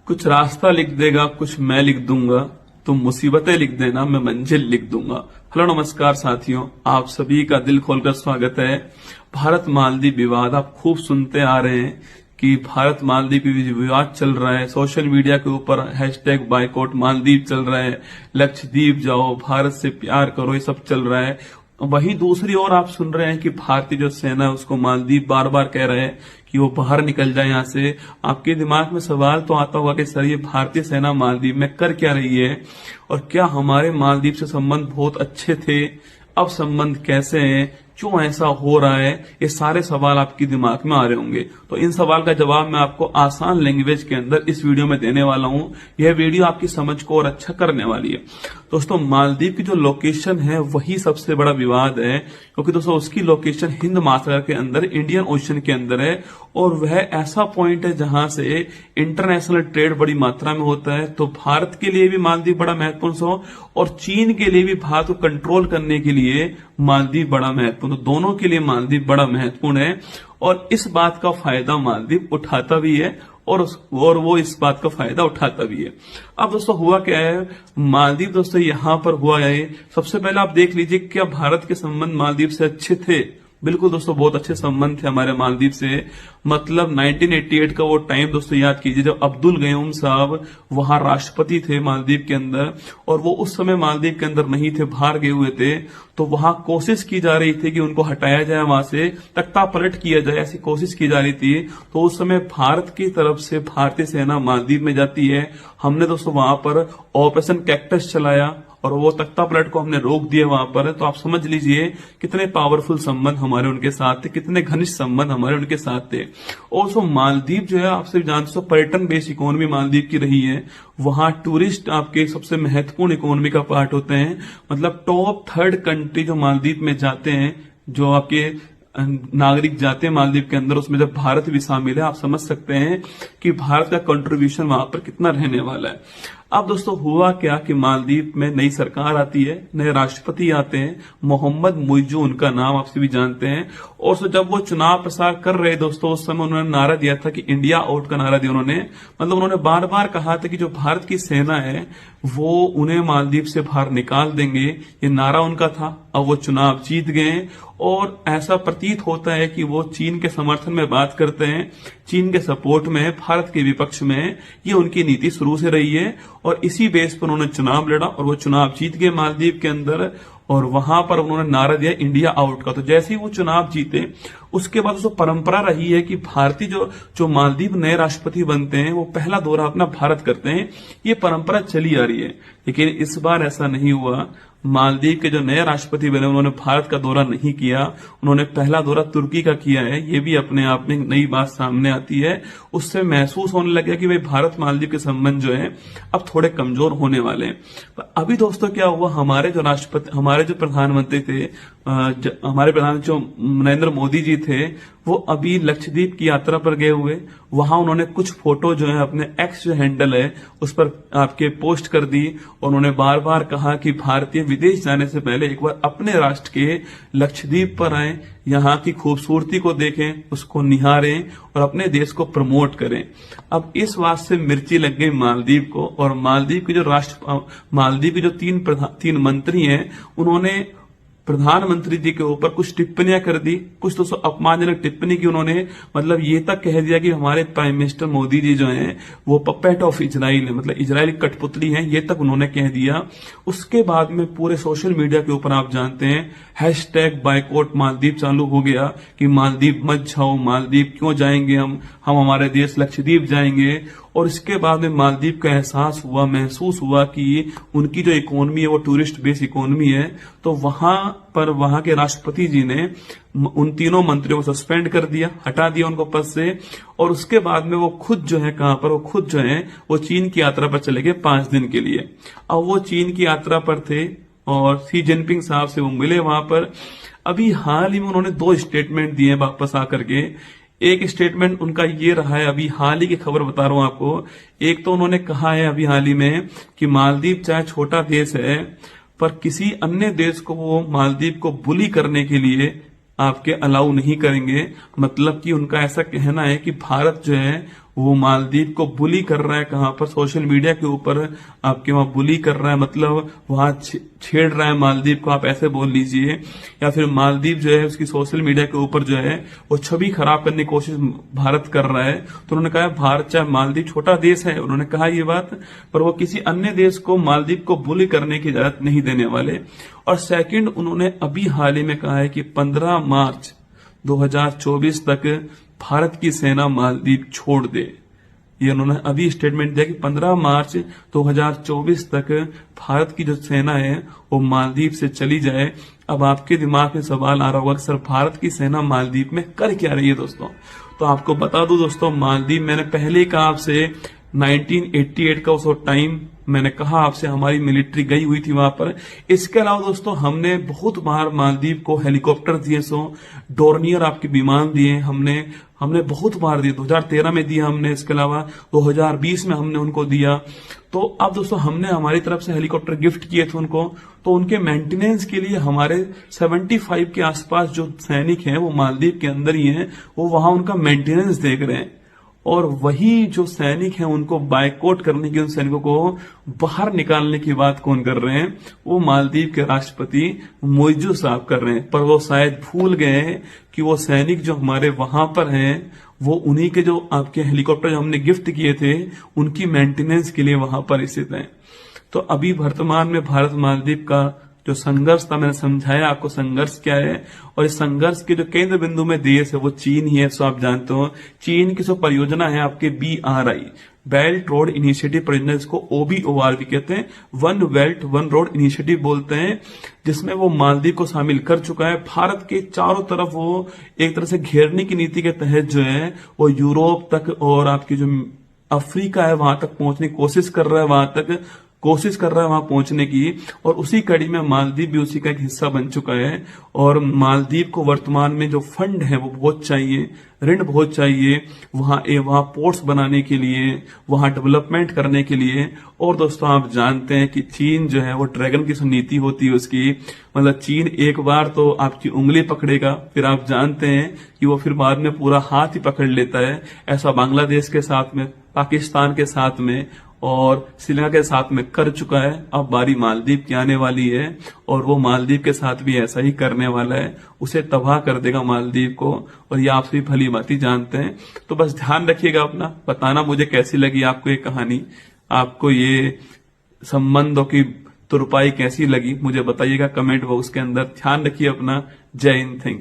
कुछ रास्ता लिख देगा, कुछ मैं लिख दूंगा, तुम मुसीबतें लिख देना, मैं मंजिल लिख दूंगा। हेलो नमस्कार साथियों, आप सभी का दिल खोलकर स्वागत है। भारत मालदीव विवाद आप खूब सुनते आ रहे हैं कि भारत मालदीव की विवाद चल रहा है। सोशल मीडिया के ऊपर हैशटैग बायकॉट मालदीव चल रहा है, लक्षद्वीप जाओ, भारत से प्यार करो, ये सब चल रहा है। वही दूसरी ओर आप सुन रहे हैं कि भारतीय जो सेना है उसको मालदीव बार बार कह रहे हैं कि वो बाहर निकल जाए यहाँ से। आपके दिमाग में सवाल तो आता होगा कि सर ये भारतीय सेना मालदीव में कर क्या रही है, और क्या हमारे मालदीव से संबंध बहुत अच्छे थे, अब संबंध कैसे हैं, क्यों ऐसा हो रहा है। ये सारे सवाल आपके दिमाग में आ रहे होंगे। तो इन सवाल का जवाब मैं आपको आसान लैंग्वेज के अंदर इस वीडियो में देने वाला हूं। यह वीडियो आपकी समझ को और अच्छा करने वाली है। दोस्तों, मालदीव की जो लोकेशन है वही सबसे बड़ा विवाद है, क्योंकि दोस्तों उसकी लोकेशन हिंद महासागर के अंदर, इंडियन ओशन के अंदर है, और वह ऐसा पॉइंट है जहां से इंटरनेशनल ट्रेड बड़ी मात्रा में होता है। तो भारत के लिए भी मालदीव बड़ा महत्वपूर्ण हो, और चीन के लिए भी भारत को कंट्रोल करने के लिए मालदीव बड़ा महत्वपूर्ण, तो दोनों के लिए मालदीव बड़ा महत्वपूर्ण है। और इस बात का फायदा मालदीव उठाता भी है, और वो इस बात का फायदा उठाता भी है। अब दोस्तों हुआ क्या है, मालदीव दोस्तों यहां पर हुआ है, सबसे पहले आप देख लीजिए क्या भारत के संबंध मालदीव से अच्छे थे। बिल्कुल दोस्तों, बहुत अच्छे संबंध थे हमारे मालदीव से। मतलब 1988 का वो टाइम दोस्तों याद कीजिए जब अब्दुल गयूम साहब वहां राष्ट्रपति थे मालदीव के अंदर, और वो उस समय मालदीव के अंदर नहीं थे, बाहर गए हुए थे। तो वहां कोशिश की जा रही थी कि उनको हटाया जाए, वहां से तख्ता पलट किया जाए, ऐसी कोशिश की जा रही थी। तो उस समय भारत की तरफ से भारतीय सेना मालदीव में जाती है। हमने दोस्तों वहां पर ऑपरेशन कैक्टस चलाया, और वो तख्ता पलट को हमने रोक दिया वहां पर। तो आप समझ लीजिए कितने पावरफुल संबंध हमारे उनके साथ थे, कितने घनिष्ठ संबंध हमारे उनके साथ थे। और सो मालदीव जो है, आपसे जानते हो, पर्यटन बेस्ड इकोनॉमी मालदीव की रही है। वहां टूरिस्ट आपके सबसे महत्वपूर्ण इकोनॉमी का पार्ट होते हैं। मतलब टॉप 3rd कंट्री जो मालदीव में जाते हैं, जो आपके नागरिक जाते हैं मालदीव के अंदर, उसमें जब भारत भी शामिल है, आप समझ सकते हैं कि भारत का कंट्रीब्यूशन वहां पर कितना रहने वाला है। अब दोस्तों हुआ क्या कि मालदीव में नई सरकार आती है, नए राष्ट्रपति आते हैं, मोहम्मद मुइज़ू उनका नाम, आप सभी जानते हैं। और सो जब वो चुनाव प्रसार कर रहे दोस्तों, उस समय उन्होंने नारा दिया था कि इंडिया आउट का नारा दिया उन्होंने। मतलब उन्होंने बार बार कहा था कि जो भारत की सेना है वो उन्हें मालदीव से बाहर निकाल देंगे, ये नारा उनका था। अब वो चुनाव जीत गए, और ऐसा प्रतीत होता है कि वो चीन के समर्थन में बात करते हैं, चीन के सपोर्ट में, भारत के विपक्ष में। ये उनकी नीति शुरू से रही है, और इसी बेस पर उन्होंने चुनाव लड़ा, और वो चुनाव जीत गए मालदीव के अंदर। और वहां पर उन्होंने नारा दिया इंडिया आउट का। तो जैसे ही वो चुनाव जीते, उसके बाद उसको परंपरा रही है कि भारतीय जो मालदीव नए राष्ट्रपति बनते हैं वो पहला दौरा अपना भारत करते हैं। ये परंपरा चली आ रही है, लेकिन इस बार ऐसा नहीं हुआ। मालदीव के जो नए राष्ट्रपति बने उन्होंने भारत का दौरा नहीं किया, उन्होंने पहला दौरा तुर्की का किया है। ये भी अपने आप में नई बात सामने आती है। उससे महसूस होने लगा कि भाई भारत मालदीव के संबंध जो है अब थोड़े कमजोर होने वाले हैं। अभी दोस्तों क्या हुआ, हमारे जो प्रधानमंत्री थे, हमारे प्रधानमंत्री जो नरेंद्र मोदी जी थे, वो अभी लक्षद्वीप की यात्रा पर गए हुए। वहां उन्होंने कुछ फोटो जो है अपने एक्स जो हैंडल है उस पर आपके पोस्ट कर दी, और उन्होंने बार बार कहा कि भारतीय विदेश जाने से पहले एक बार अपने राष्ट्र के लक्षद्वीप पर आए, यहाँ की खूबसूरती को देखें, उसको निहारें, और अपने देश को प्रमोट करें। अब इस बात से मिर्ची लग गई मालदीव को, और मालदीव की जो तीन मंत्री हैं, उन्होंने प्रधानमंत्री जी के ऊपर कुछ टिप्पणियां कर दी, कुछ दोस्तों अपमानजनक टिप्पणी की उन्होंने। मतलब ये तक कह दिया कि हमारे प्राइम मिनिस्टर मोदी जी जो हैं वो पपेट ऑफ इजराइल है, मतलब इजराइल कठपुतली हैं, ये तक उन्होंने कह दिया। उसके बाद में पूरे सोशल मीडिया के ऊपर आप जानते हैं हैशटैग बायकॉट मालदीव चालू हो गया कि मालदीव मत जाओ, मालदीव क्यों जाएंगे हम हमारे देश लक्षद्वीप जाएंगे। और इसके बाद में मालदीव का महसूस हुआ कि उनकी जो इकोनॉमी है वो टूरिस्ट बेस्ड इकोनॉमी है। तो वहां के राष्ट्रपति जी ने उन तीनों मंत्रियों को सस्पेंड कर दिया, हटा दिया उनको पद से। और उसके बाद में वो खुद जो है वो चीन की यात्रा पर चले गए 5 दिन के लिए। अब वो चीन की यात्रा पर थे, और शी जिनपिंग साहब से वो मिले वहां पर। अभी हाल ही में उन्होंने 2 स्टेटमेंट दिए वापस आकर के। एक स्टेटमेंट उनका ये रहा है, अभी हाल ही की खबर बता रहा हूं आपको। एक तो उन्होंने कहा है अभी हाल ही में कि मालदीव चाहे छोटा देश है, पर किसी अन्य देश को वो मालदीव को बुली करने के लिए आपके अलाउ नहीं करेंगे। मतलब कि उनका ऐसा कहना है कि भारत जो है वो मालदीव को बुली कर रहा है, कहां पर, सोशल मीडिया के ऊपर आपके वहां बुली कर रहा है, मतलब वहां छेड़ रहा है मालदीव को, आप ऐसे बोल लीजिए। या फिर मालदीव जो है उसकी सोशल मीडिया के ऊपर जो है वो छवि खराब करने की कोशिश भारत कर रहा है। तो उन्होंने कहा भारत, चाहे मालदीव छोटा देश है, उन्होंने कहा ये बात, पर वो किसी अन्य देश को मालदीव को बुली करने की इजाजत नहीं देने वाले। और सेकंड, उन्होंने अभी हाल ही में कहा है कि 15 मार्च 2024 तक भारत की सेना मालदीव छोड़ दे। ये उन्होंने अभी स्टेटमेंट दिया कि 15 मार्च 2024 तक भारत की जो सेना है वो मालदीव से चली जाए। अब आपके दिमाग में सवाल आ रहा होगा कि सर भारत की सेना मालदीव में कर क्या रही है दोस्तों। तो आपको बता दूं दोस्तों, मालदीव मैंने पहले ही कहा आपसे 1988 का उस टाइम मैंने कहा आपसे हमारी मिलिट्री गई हुई थी वहां पर। इसके अलावा दोस्तों हमने बहुत बार मालदीव को हेलीकॉप्टर दिए, डोर्नियर आपके विमान दिए, हमने बहुत बार दिए। 2013 में दिया हमने, इसके अलावा 2020 में हमने उनको दिया। तो अब दोस्तों हमने हमारी तरफ से हेलीकॉप्टर गिफ्ट किए थे उनको, तो उनके मेंटेनेंस के लिए हमारे 75 के आसपास जो सैनिक हैं वो मालदीव के अंदर ही हैं, वो वहां उनका मेंटेनेंस देख रहे हैं। और वही जो सैनिक हैं उनको बायकॉट करने की, उन सैनिकों को बाहर निकालने की बात कौन कर रहे हैं? वो मालदीव के राष्ट्रपति मोइजू साहब कर रहे हैं। पर वो शायद भूल गए हैं कि वो सैनिक जो हमारे वहां पर हैं वो उन्हीं के जो आपके हेलीकॉप्टर जो हमने गिफ्ट किए थे उनकी मेंटेनेंस के लिए वहां पर स्थित हैं। तो अभी वर्तमान में भारत मालदीव का जो संघर्ष था, मैंने समझाया आपको संघर्ष क्या है। और इस संघर्ष के जो केंद्र बिंदु में देश है वो चीन ही है, सो आप जानते हो। चीन की जो परियोजना है आपके BRI, बेल्ट रोड इनिशिएटिव परियोजना, जिसको OBOR भी कहते हैं, one belt one road initiative बोलते हैं, जिसमें वो मालदीव को शामिल कर चुका है। भारत के चारों तरफ वो एक तरह से घेरने की नीति के तहत जो है वो यूरोप तक और आपकी जो अफ्रीका है वहां तक पहुंचने की कोशिश कर रहा है, वहां पहुंचने की। और उसी कड़ी में मालदीव भी उसी का एक हिस्सा बन चुका है। और मालदीव को वर्तमान में जो फंड है वो बहुत चाहिए, ऋण बहुत चाहिए वहां पोर्ट्स बनाने के लिए, वहां डेवलपमेंट करने के लिए। और दोस्तों आप जानते हैं कि चीन जो है वो ड्रैगन की नीति होती है उसकी, मतलब चीन एक बार तो आपकी उंगली पकड़ेगा, फिर आप जानते हैं कि वो फिर बाद में पूरा हाथ ही पकड़ लेता है। ऐसा बांग्लादेश के साथ में, पाकिस्तान के साथ में और श्रीलंका के साथ में कर चुका है। अब बारी मालदीव की आने वाली है और वो मालदीव के साथ भी ऐसा ही करने वाला है, उसे तबाह कर देगा मालदीव को। और ये आप सभी भली भांति जानते हैं। तो बस ध्यान रखिएगा अपना, बताना मुझे कैसी लगी आपको ये कहानी, आपको ये संबंधों की तुरपाई कैसी लगी मुझे बताइएगा कमेंट बॉक्स के अंदर। ध्यान रखिए अपना। जय हिंद, थैंक यू।